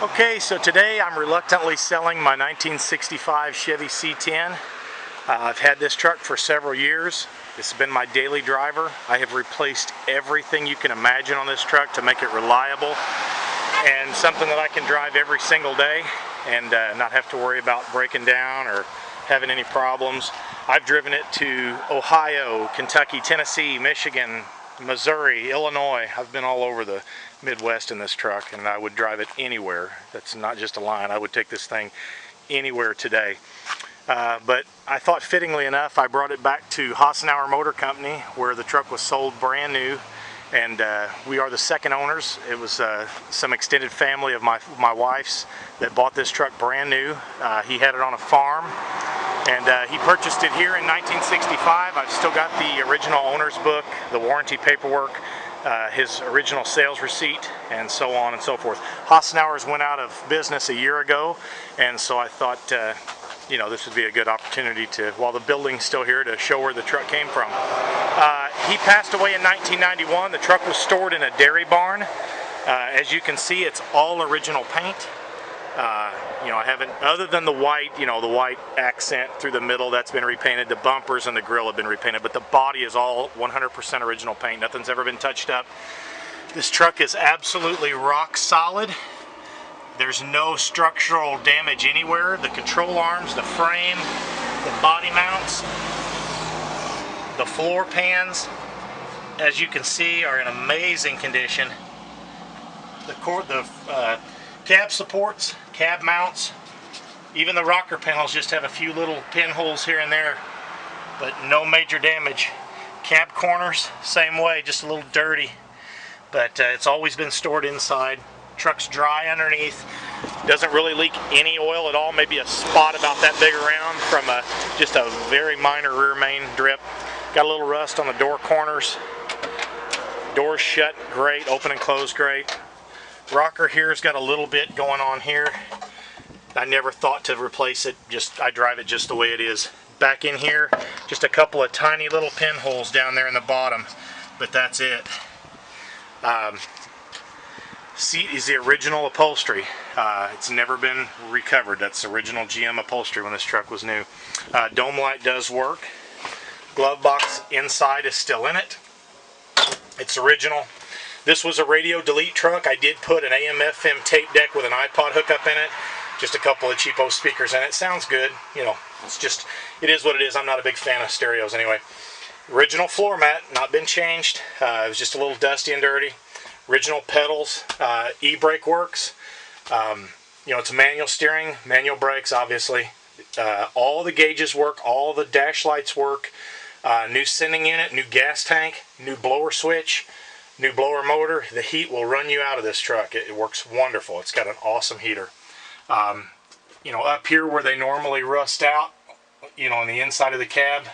Okay, so today I'm reluctantly selling my 1965 Chevy C10. I've had this truck for several years. This has been my daily driver. I have replaced everything you can imagine on this truck to make it reliable and something that I can drive every single day and not have to worry about breaking down or having any problems. I've driven it to Ohio, Kentucky, Tennessee, Michigan, Missouri, Illinois. I've been all over the Midwest in this truck, and I would drive it anywhere. That's not just a line. I would take this thing anywhere today. But I thought fittingly enough, I brought it back to Hassenauer Motor Company, where the truck was sold brand new, and we are the second owners. It was some extended family of my wife's that bought this truck brand new. He had it on a farm, and he purchased it here in 1965. I've still got the original owner's book, the warranty paperwork, his original sales receipt, and so on and so forth. Hassenauer's went out of business a year ago, and so I thought you know, this would be a good opportunity to, while the building's still here, to show where the truck came from. He passed away in 1991. The truck was stored in a dairy barn. As you can see, it's all original paint. You know, I haven't, other than the white, you know, the white accent through the middle, that's been repainted. The bumpers and the grill have been repainted, but the body is all 100% original paint. Nothing's ever been touched up. This truck is absolutely rock solid. There's no structural damage anywhere. The control arms, the frame, the body mounts, the floor pans, as you can see, are in amazing condition. The cab supports, cab mounts, even the rocker panels just have a few little pinholes here and there, but no major damage. Cab corners, same way, just a little dirty, but it's always been stored inside. Truck's dry underneath, doesn't really leak any oil at all, maybe a spot about that big around from just a very minor rear main drip. Got a little rust on the door corners. Doors shut great, open and close great. Rocker here's got a little bit going on here. I never thought to replace it, I drive it just the way it is. Back in here, just a couple of tiny little pinholes down there in the bottom, but that's it. Seat is the original upholstery. It's never been recovered. That's original GM upholstery when this truck was new. Dome light does work. Glove box inside is still in it. It's original. This was a radio delete truck. I did put an AM/FM tape deck with an iPod hookup in it. Just a couple of cheapo speakers in it. Sounds good. You know, it is what it is. I'm not a big fan of stereos anyway. Original floor mat, not been changed. It was just a little dusty and dirty. Original pedals, e-brake works. You know, it's manual steering, manual brakes, obviously. All the gauges work, all the dash lights work. New sending unit, new gas tank, new blower switch, new blower motor. The heat will run you out of this truck. It works wonderful. It's got an awesome heater. You know, up here where they normally rust out, you know, on the inside of the cab,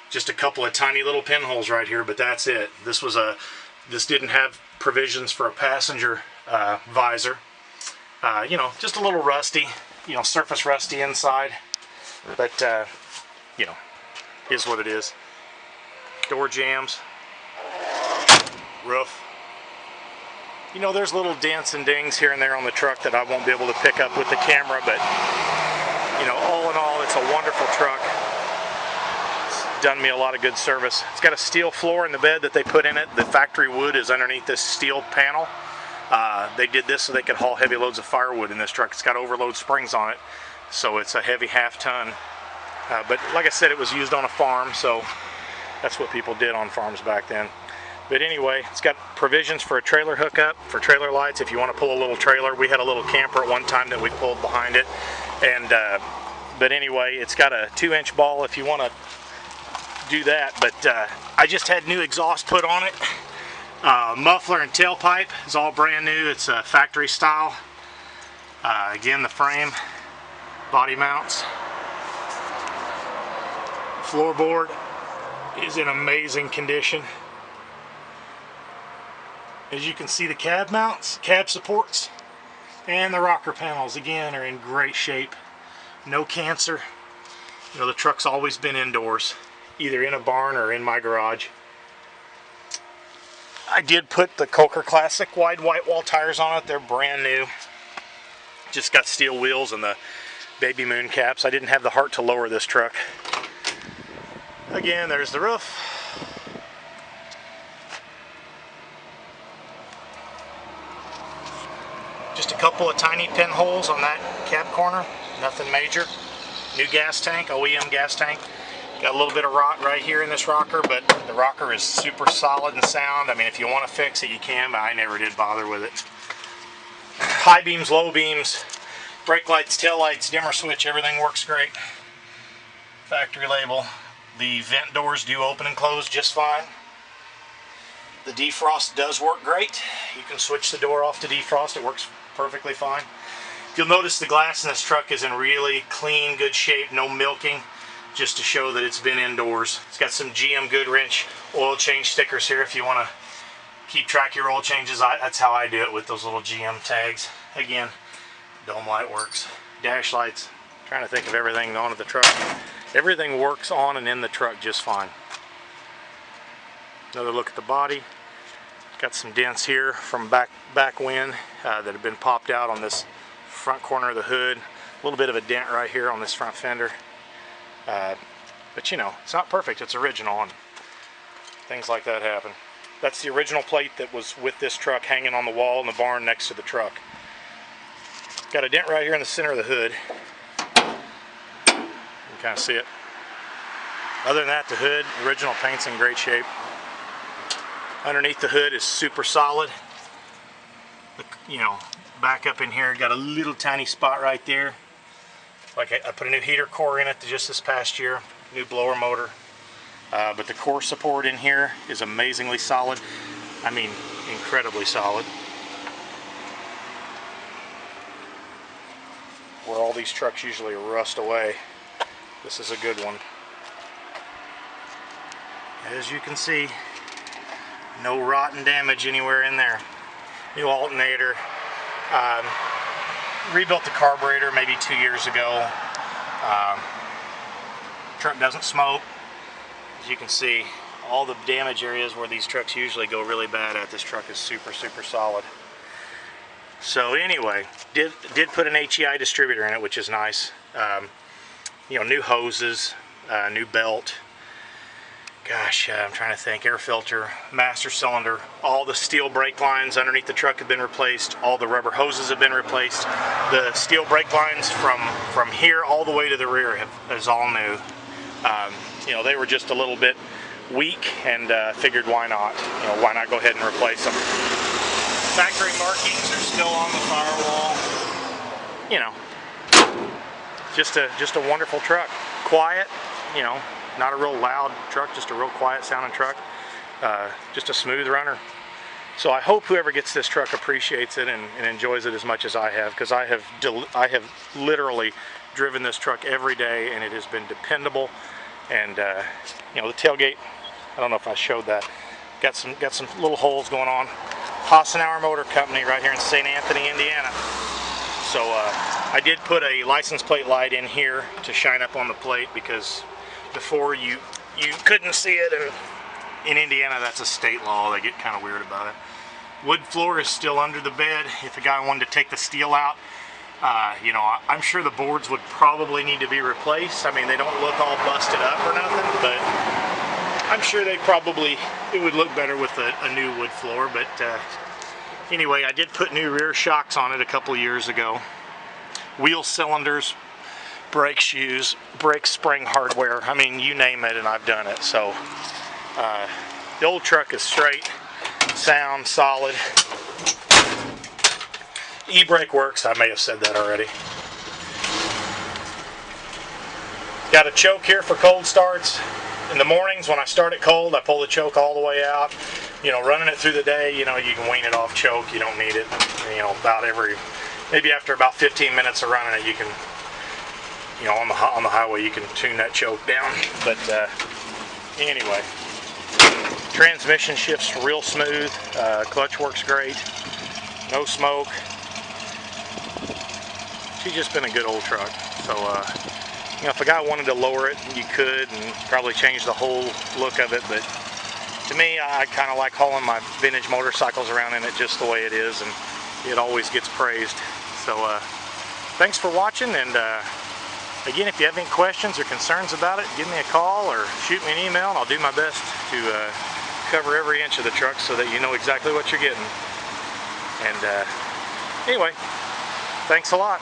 just a couple of tiny little pinholes right here, but that's it. This didn't have provisions for a passenger visor. You know, just a little rusty, you know, surface rusty inside, but you know, is what it is. Door jambs, roof. You know, there's little dents and dings here and there on the truck that I won't be able to pick up with the camera, but you know, all in all, it's a wonderful truck. Done me a lot of good service. It's got a steel floor in the bed that they put in it. The factory wood is underneath this steel panel. They did this so they could haul heavy loads of firewood in this truck. It's got overload springs on it, so it's a heavy half-ton. But like I said, it was used on a farm, so that's what people did on farms back then. But anyway, it's got provisions for a trailer hookup, for trailer lights if you want to pull a little trailer. We had a little camper at one time that we pulled behind it. And but anyway, it's got a 2-inch ball if you want to do that, but I just had new exhaust put on it. Muffler and tailpipe is all brand new. It's a factory style. Again, the frame, body mounts, floorboard is in amazing condition. As you can see, the cab mounts, cab supports, and the rocker panels again are in great shape. No cancer. You know, the truck's always been indoors, either in a barn or in my garage. I did put the Coker Classic wide white wall tires on it. They're brand new. Just got steel wheels and the baby moon caps. I didn't have the heart to lower this truck. Again, there's the roof. Just a couple of tiny pinholes on that cab corner, nothing major. New gas tank, OEM gas tank. Got a little bit of rot right here in this rocker, but the rocker is super solid and sound. I mean, if you want to fix it, you can, but I never did bother with it. High beams, low beams, brake lights, tail lights, dimmer switch, everything works great. Factory label. The vent doors do open and close just fine. The defrost does work great. You can switch the door off to defrost. It works perfectly fine. You'll notice the glass in this truck is in really clean, good shape, no milking, just to show that it's been indoors. It's got some GM Goodwrench oil change stickers here if you want to keep track of your oil changes. That's how I do it with those little GM tags. Again, dome light works. Dash lights. I'm trying to think of everything on the truck. Everything works on and in the truck just fine. Another look at the body. Got some dents here from back wind that have been popped out on this front corner of the hood. A little bit of a dent right here on this front fender. But you know, it's not perfect, it's original, and things like that happen. That's the original plate that was with this truck hanging on the wall in the barn next to the truck. Got a dent right here in the center of the hood. You can kind of see it. Other than that, the hood, original paint's in great shape. Underneath the hood is super solid. You know, back up in here, got a little tiny spot right there. Like I put a new heater core in it just this past year, new blower motor. But the core support in here is amazingly solid. I mean, incredibly solid. Where all these trucks usually rust away, this is a good one. As you can see, no rotten damage anywhere in there. New alternator. Rebuilt the carburetor maybe 2 years ago. Truck doesn't smoke. As you can see, all the damage areas where these trucks usually go really bad at, this truck is super solid. So anyway, did put an HEI distributor in it, which is nice. You know, new hoses, new belt. Gosh, I'm trying to think. Air filter, master cylinder. All the steel brake lines underneath the truck have been replaced. All the rubber hoses have been replaced. The steel brake lines from here all the way to the rear is all new. You know, they were just a little bit weak, and figured why not? You know, why not go ahead and replace them? Factory markings are still on the firewall. You know, just a wonderful truck. Quiet, you know. Not a real loud truck, just a real quiet sounding truck. Just a smooth runner. So I hope whoever gets this truck appreciates it and enjoys it as much as I have, because I have literally driven this truck every day, and it has been dependable. And you know, the tailgate, I don't know if I showed that. Got some little holes going on. Hassenauer Motor Company right here in St. Anthony, Indiana. So I did put a license plate light in here to shine up on the plate, because before you couldn't see it, and in Indiana that's a state law. They get kind of weird about it. Wood floor is still under the bed. If a guy wanted to take the steel out, you know, I'm sure the boards would probably need to be replaced. I mean, they don't look all busted up or nothing, but I'm sure it would look better with a new wood floor. But anyway, I did put new rear shocks on it a couple years ago. Wheel cylinders, brake shoes, brake spring hardware. I mean, you name it and I've done it. So the old truck is straight, sound, solid. E-brake works. I may have said that already. Got a choke here for cold starts. In the mornings when I start it cold, I pull the choke all the way out. You know, running it through the day, you know, you can wean it off choke. You don't need it. You know, maybe after about 15 minutes of running it, you can, you know, on the highway, you can tune that choke down. But anyway, transmission shifts real smooth. Clutch works great. No smoke. She's just been a good old truck. So, you know, if a guy wanted to lower it, you could, and probably change the whole look of it. But to me, I kind of like hauling my vintage motorcycles around in it just the way it is, and it always gets praised. So thanks for watching, and again, if you have any questions or concerns about it, give me a call or shoot me an email, and I'll do my best to cover every inch of the truck so that you know exactly what you're getting. And anyway, thanks a lot.